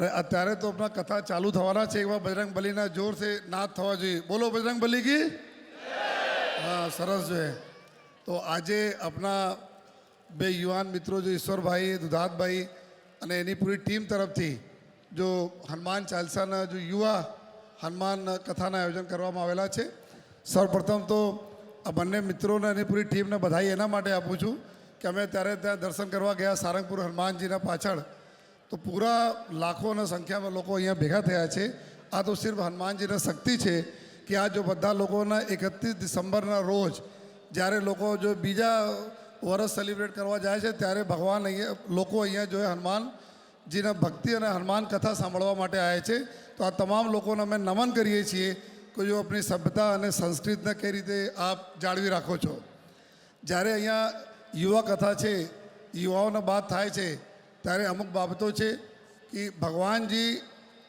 અત્યારે તો આપણા કથા ચાલુ થવાના છે એવા બજરંગ બલીના જોરથી નાદ થવા જોઈએ. બોલો બજરંગ બલી કી. હા, સરસ છે. તો આજે આપણા બે યુવાન મિત્રો જો ઈશ્વરભાઈ દુધાતભાઈ અને એની પૂરી ટીમ તરફથી જો હનુમાન ચાલીસાના જો યુવા હનુમાન કથાના આયોજન કરવામાં આવેલા છે. સૌપ્રથમ તો આ બંને મિત્રોને એની પૂરી ટીમને બધાઈ એના માટે આપું છું કે અમે ત્યારે ત્યાં દર્શન કરવા ગયા સારંગપુર હનુમાનજીના પાછળ, તો પૂરા લાખોના સંખ્યામાં લોકો અહીંયા ભેગા થયા છે. આ તો સિર્ફ હનુમાનજીની શક્તિ છે કે આ જો બધા લોકોના 31 ડિસેમ્બરના રોજ જ્યારે લોકો જો બીજા વર્ષ સેલિબ્રેટ કરવા જાય છે ત્યારે ભગવાન અહીંયા લોકો અહીંયા જો હનુમાનજીના ભક્તિ અને હનુમાન કથા સાંભળવા માટે આવે છે. તો આ તમામ લોકોને અમે નમન કરીએ છીએ કે જો આપણી સભ્યતા અને સંસ્કૃતિને કઈ રીતે આપ જાળવી રાખો છો. જ્યારે અહીંયા યુવા કથા છે, યુવાઓને વાત થાય છે, ત્યારે અમુક બાબતો છે કે ભગવાનજી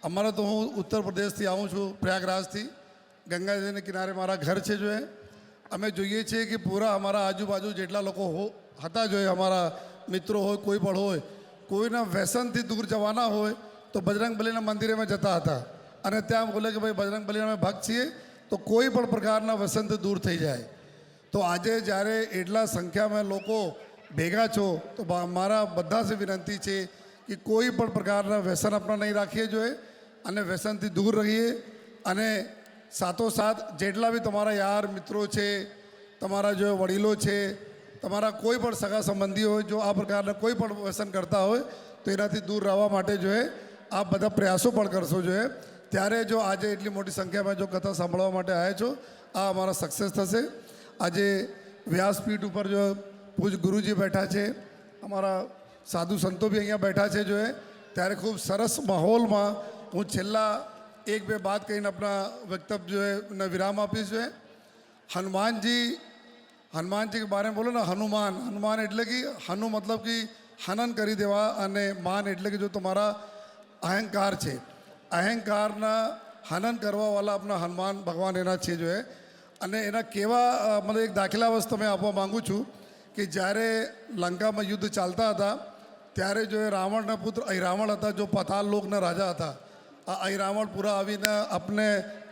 અમારા તો હું ઉત્તર પ્રદેશથી આવું છું, પ્રયાગરાજથી. ગંગાજીના કિનારે મારા ઘર છે. જો અમે જોઈએ છીએ કે પૂરા અમારા આજુબાજુ જેટલા લોકો હતા, જોઈએ અમારા મિત્રો હોય કોઈ પણ હોય, કોઈના વ્યસનથી દૂર જવાના હોય તો બજરંગ બલીના મંદિરે અમે જતા હતા અને ત્યાં બોલે કે ભાઈ બજરંગ બલીના અમે ભક્ત છીએ તો કોઈ પણ પ્રકારના વ્યસનથી દૂર થઈ જાય. તો આજે જ્યારે એટલા સંખ્યામાં લોકો ભેગા છો તો મારા બધાથી વિનંતી છે કે કોઈ પણ પ્રકારના વ્યસન આપણે નહીં રાખીએ જોઈએ અને વ્યસનથી દૂર રહીએ. અને સાથોસાથ જેટલા બી તમારા યાર મિત્રો છે, તમારા જો વડીલો છે, તમારા કોઈ પણ સગા સંબંધી હોય જો આ પ્રકારના કોઈ પણ વ્યસન કરતા હોય તો એનાથી દૂર રહેવા માટે જોઈએ આ બધા પ્રયાસો પણ કરશો જોઈએ. ત્યારે જો આજે એટલી મોટી સંખ્યામાં જો કથા સાંભળવા માટે આવ્યા છો, આ અમારા સક્સેસ થશે. આજે વ્યાસપીઠ ઉપર જો પૂજ ગુરુજી બેઠા છે, અમારા સાધુ સંતો બી અહીંયા બેઠા છે. જો ત્યારે ખૂબ સરસ માહોલમાં હું છેલ્લા એક બે બાત કહીને આપણા વક્તવ્ય વિરામ આપીશ. હનુમાનજી કે બારે બોલો ને, હનુમાન એટલે કે હનુ મતલબ કે હનન કરી દેવા અને માન એટલે કે જો તમારા અહંકાર છે, અહંકારના હનન કરવાવાળા આપણા હનુમાન ભગવાન એના છે. જો અને એના કેવા મતલબ એક દાખલા વસ્તુ મેં આપવા માગું છું કે જ્યારે લંકામાં યુદ્ધ ચાલતા હતા ત્યારે જો રાવણના પુત્ર રાવણ હતા, જો પાતાળ લોકના રાજા હતા. આ રાવણ પૂરા આવીને આપને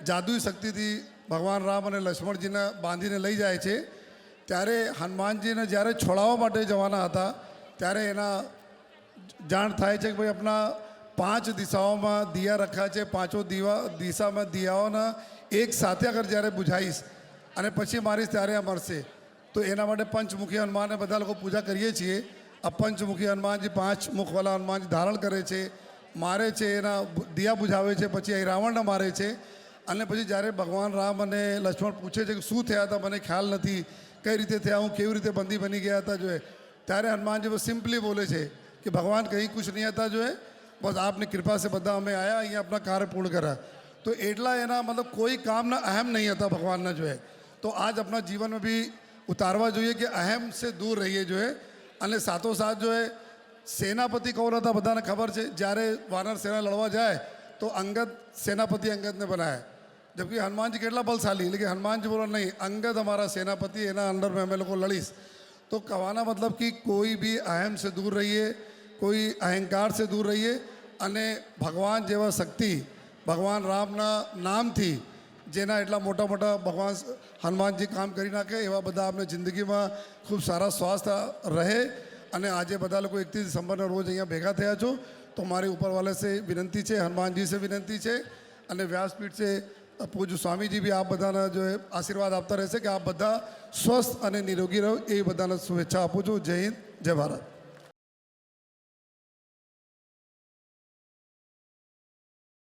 જાદુઈ શક્તિથી ભગવાન રામ અને લક્ષ્મણજીને બાંધીને લઈ જાય છે. ત્યારે હનુમાનજીને જ્યારે છોડાવવા માટે જવાના હતા ત્યારે એના જાણ થાય છે કે ભાઈ આપણા 5 દિશાઓમાં દિયા રખ્યા છે, 5 દિશામાં દિયાઓના એક સાથે અગર જ્યારે બુઝાઈશ અને પછી મારીશ ત્યારે આ મળશે. તો એના માટે પંચમુખી હનુમાનને બધા લોકો પૂજા કરીએ છીએ. આ પંચમુખી હનુમાનજી 5 મુખવાળા હનુમાનજી ધારણ કરે છે, મારે છે, એના દિયા બુઝાવે છે, પછી અહીં રાવણને મારે છે. અને પછી જ્યારે ભગવાન રામ અને લક્ષ્મણ પૂછે છે કે શું થયા હતા, મને ખ્યાલ નથી, કઈ રીતે થયા, હું કેવી રીતે બંદી બની ગયા હતા. જોઈએ ત્યારે હનુમાનજી બસ સિમ્પલી બોલે છે કે ભગવાન કંઈ કુછ નહીં હતા. જોઈએ બસ આપની કૃપા સે બધા અમે આવ્યા, અહીંયા આપણા કાર્ય પૂર્ણ કર્યા. તો એટલા એના મતલબ કોઈ કામના અહમ નહીં હતા ભગવાનના. જોઈએ તો આજ આપણા જીવનમાં બી ઉતારવા જોઈએ કે અહમ સે દૂર રહીએ. જોઈએ અને સાથોસાથ જોઈએ સેનાપતિ કોણ હતા બધાને ખબર છે. જ્યારે વાનર સેના લડવા જાય તો અંગદ સેનાપતિ અંગદને બનાવે, જબકि હનુમાનજી કેટલા બલશાલી, લેकिन હનુમાનજી બોલો નહીં, અંગદ અમારા સેનાપતિ, એના અંડર में અમે લોકો લડીશ. તો કહેવાના મતલબ કે કોઈ બી અહમ સે દૂર રહીએ, કોઈ અહંકાર સે દૂર રહીએ અને ભગવાન જેવા શક્તિ ભગવાન રામના નામથી જેના એટલા મોટા મોટા ભગવાન હનુમાનજી કામ કરી નાખે એવા બધા આપણે જિંદગીમાં ખૂબ સારા સ્વાસ્થ્ય રહે. અને આજે બધા લોકો 31 ડિસેમ્બરના રોજ અહીંયા ભેગા થયા છો તો મારી ઉપરવાલે સે વિનંતી છે, હનુમાનજી સે વિનંતી છે અને વ્યાસપીઠ સે પૂજ્ય સ્વામીજી બી આપ બધાના જો આશીર્વાદ આપતા રહેશે કે આપ બધા સ્વસ્થ અને નિરોગી રહો, એ બધાને શુભેચ્છા આપું છું. જય હિન્દ, જય ભારત.